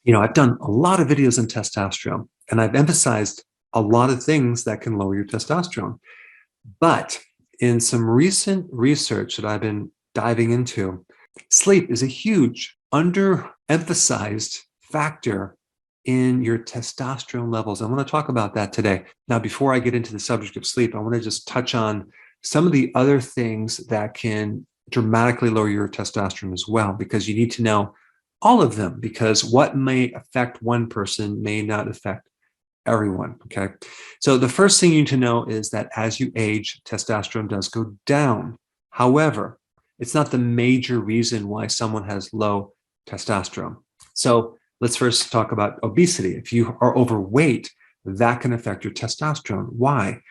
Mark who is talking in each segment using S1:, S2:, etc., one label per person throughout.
S1: I've done a lot of videos on testosterone, and I've emphasized a lot of things that can lower your testosterone. But in some recent research that I've been diving into, sleep is a huge underemphasized factor in your testosterone levels. I want to talk about that today. Now, before I get into the subject of sleep, I want to just touch on some of the other things that can dramatically lower your testosterone as well, because you need to know all of them, because what may affect one person may not affect everyone. Okay. So the first thing you need to know is that as you age, testosterone does go down. However, it's not the major reason why someone has low testosterone. So let's first talk about obesity. If you are overweight, that can affect your testosterone. Why?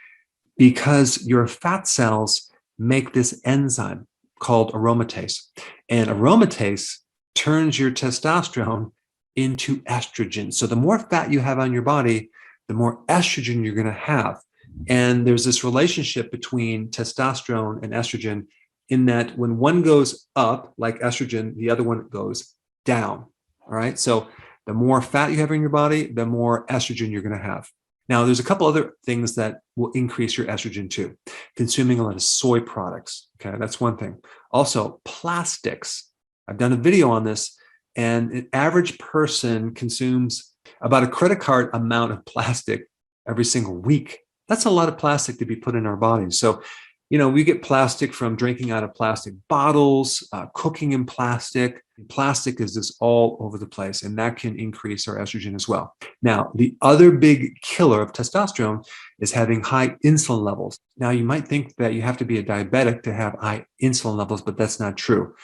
S1: Because your fat cells make this enzyme called aromatase. And aromatase turns your testosterone into estrogen. So the more fat you have on your body, the more estrogen you're going to have. And there's this relationship between testosterone and estrogen in that when one goes up, like estrogen, the other one goes down. All right. So the more fat you have in your body, the more estrogen you're going to have. Now, there's a couple other things that will increase your estrogen too. Consuming a lot of soy products. Okay. That's one thing. Also, plastics. I've done a video on this, and an average person consumes about a credit card amount of plastic every single week. That's a lot of plastic to be put in our bodies. So, we get plastic from drinking out of plastic bottles, cooking in plastic. Plastic is just all over the place, and that can increase our estrogen as well. Now, the other big killer of testosterone is having high insulin levels. Now, you might think that you have to be a diabetic to have high insulin levels, but that's not true.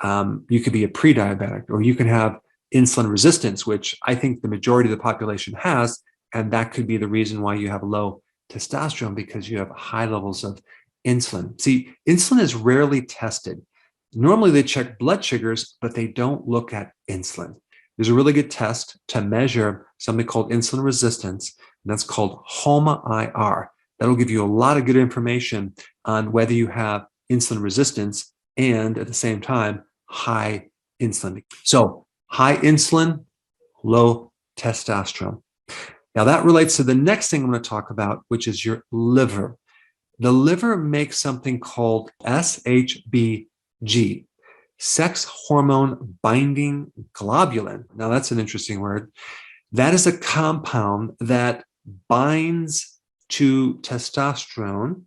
S1: You could be a pre-diabetic, or you can have insulin resistance, which I think the majority of the population has, and that could be the reason why you have low testosterone, because you have high levels of insulin. See, insulin is rarely tested. Normally they check blood sugars, but they don't look at insulin. There's a really good test to measure something called insulin resistance, and that's called HOMA-IR. That'll give you a lot of good information on whether you have insulin resistance and at the same time, high insulin. So high insulin, low testosterone. Now that relates to the next thing I'm going to talk about, which is your liver. The liver makes something called SHBG, sex hormone binding globulin. Now that's an interesting word. That is a compound that binds to testosterone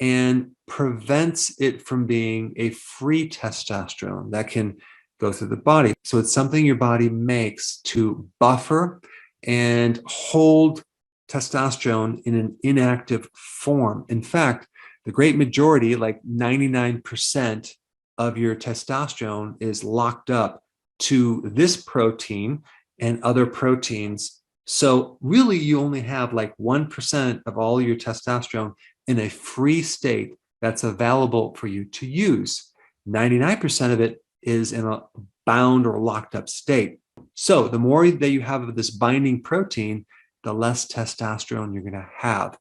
S1: and prevents it from being a free testosterone that can go through the body. So it's something your body makes to buffer and hold testosterone in an inactive form. In fact, the great majority, like 99% of your testosterone, is locked up to this protein and other proteins. So really, you only have like 1% of all your testosterone in a free state that's available for you to use. 99% of it is in a bound or locked up state. So the more that you have of this binding protein, the less testosterone you're going to have.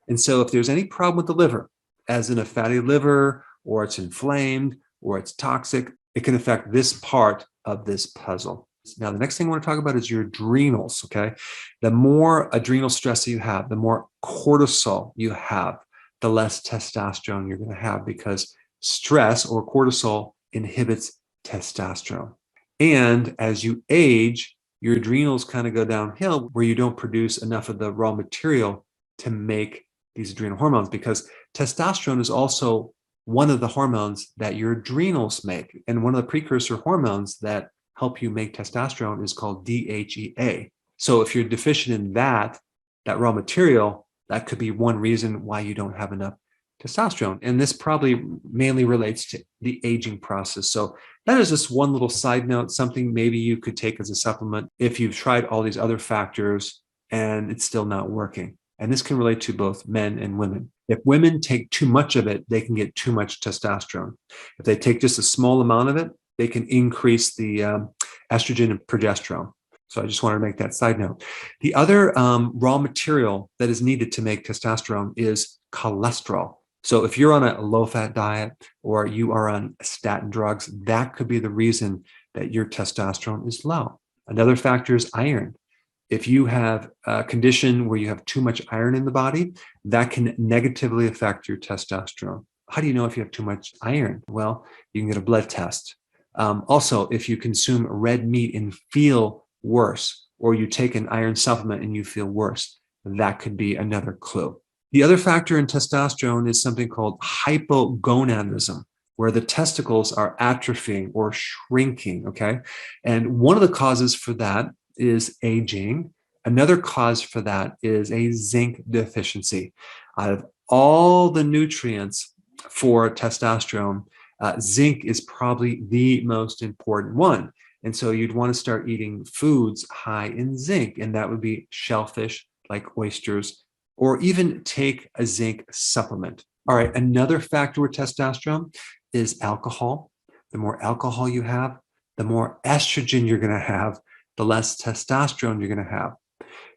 S1: And so if there's any problem with the liver, as in a fatty liver, or it's inflamed, or it's toxic, it can affect this part of this puzzle. Now, the next thing I want to talk about is your adrenals, okay? The more adrenal stress you have, the more cortisol you have, the less testosterone you're going to have, because stress or cortisol inhibits testosterone. And as you age, your adrenals kind of go downhill, where you don't produce enough of the raw material to make these adrenal hormones, because testosterone is also one of the hormones that your adrenals make. And one of the precursor hormones that help you make testosterone is called DHEA. So if you're deficient in that raw material, that could be one reason why you don't have enough testosterone. And this probably mainly relates to the aging process. So that is just one little side note, something maybe you could take as a supplement if you've tried all these other factors and it's still not working. And this can relate to both men and women. If women take too much of it, they can get too much testosterone. If they take just a small amount of it, they can increase the estrogen and progesterone. So I just wanted to make that side note. The other raw material that is needed to make testosterone is cholesterol. So if you're on a low-fat diet or you are on statin drugs, that could be the reason that your testosterone is low. Another factor is iron. If you have a condition where you have too much iron in the body, that can negatively affect your testosterone. How do you know if you have too much iron? Well, you can get a blood test. Also, if you consume red meat and feel worse, or you take an iron supplement and you feel worse, that could be another clue. The other factor in testosterone is something called hypogonadism, where the testicles are atrophying or shrinking, okay? And one of the causes for that is aging. Another cause for that is a zinc deficiency. Out of all the nutrients for testosterone, zinc is probably the most important one. And so you'd want to start eating foods high in zinc, and that would be shellfish like oysters, or even take a zinc supplement. All right, another factor with testosterone is alcohol. The more alcohol you have, the more estrogen you're going to have, the less testosterone you're going to have,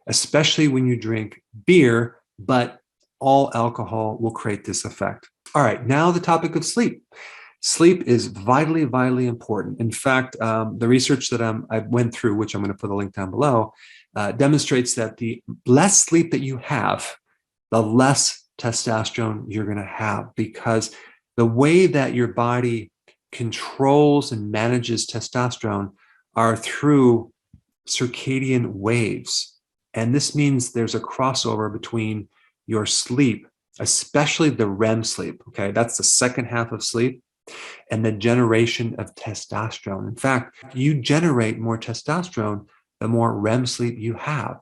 S1: especially when you drink beer, but all alcohol will create this effect. All right, now the topic of sleep. Sleep is vitally, vitally important. In fact, the research that I went through, which I'm going to put a link down below, demonstrates that the less sleep that you have, the less testosterone you're going to have, because the way that your body controls and manages testosterone are through circadian waves. And this means there's a crossover between your sleep, especially the REM sleep, okay? That's the second half of sleep, and the generation of testosterone. In fact, you generate more testosterone the more REM sleep you have.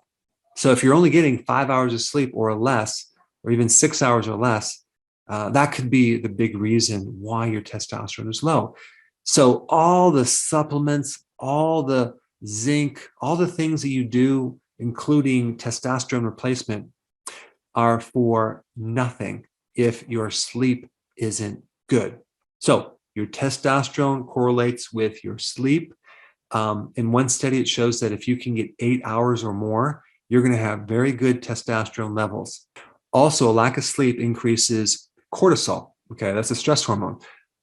S1: So if you're only getting 5 hours of sleep or less, or even 6 hours or less, that could be the big reason why your testosterone is low. So all the supplements, all the zinc, all the things that you do, including testosterone replacement, are for nothing if your sleep isn't good. So your testosterone correlates with your sleep. In one study, it shows that if you can get 8 hours or more, you're going to have very good testosterone levels. Also, a lack of sleep increases cortisol. Okay, that's a stress hormone.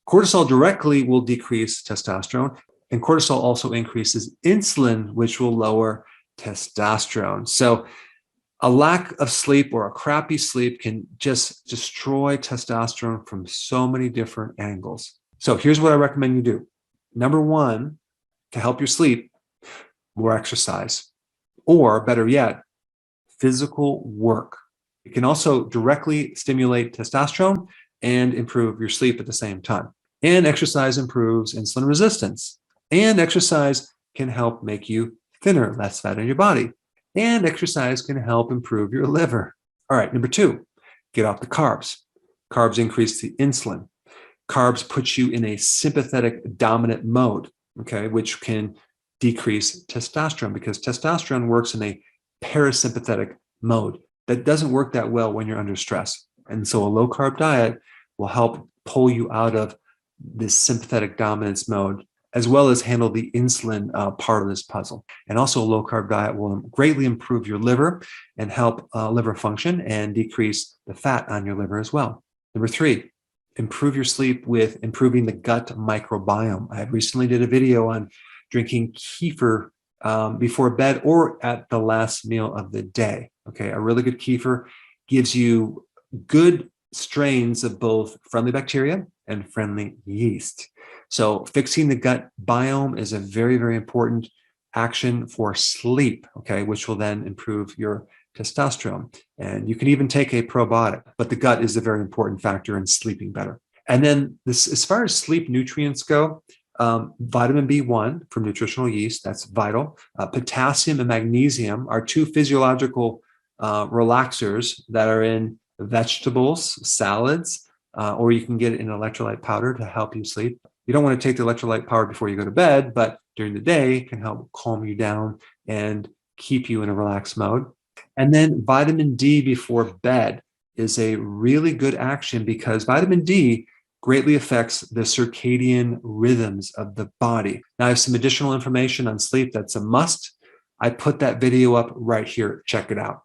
S1: Cortisol directly will decrease testosterone, and cortisol also increases insulin, which will lower testosterone. So a lack of sleep or a crappy sleep can just destroy testosterone from so many different angles. So here's what I recommend you do. Number one, to help your sleep, more exercise, or better yet, physical work. It can also directly stimulate testosterone and improve your sleep at the same time. And exercise improves insulin resistance. And exercise can help make you thinner, less fat in your body. And exercise can help improve your liver. All right, number two, get off the carbs. Carbs increase the insulin. Carbs put you in a sympathetic dominant mode, okay, which can decrease testosterone because testosterone works in a parasympathetic mode. That doesn't work that well when you're under stress. And so a low carb diet will help pull you out of this sympathetic dominance mode, as well as handle the insulin part of this puzzle. And also a low carb diet will greatly improve your liver and help liver function and decrease the fat on your liver as well. Number three, improve your sleep with improving the gut microbiome. I recently did a video on drinking kefir before bed or at the last meal of the day. Okay, a really good kefir gives you good strains of both friendly bacteria and friendly yeast. So fixing the gut biome is a very, very important action for sleep, okay, which will then improve your testosterone. And you can even take a probiotic, but the gut is a very important factor in sleeping better. And then this, as far as sleep nutrients go, vitamin B1 from nutritional yeast, that's vital. Potassium and magnesium are two physiological relaxers that are in vegetables, salads, or you can get it in electrolyte powder to help you sleep. You don't want to take the electrolyte powder before you go to bed, but during the day it can help calm you down and keep you in a relaxed mode. And then vitamin D before bed is a really good action because vitamin D greatly affects the circadian rhythms of the body. Now I have some additional information on sleep that's a must. I put that video up right here. Check it out.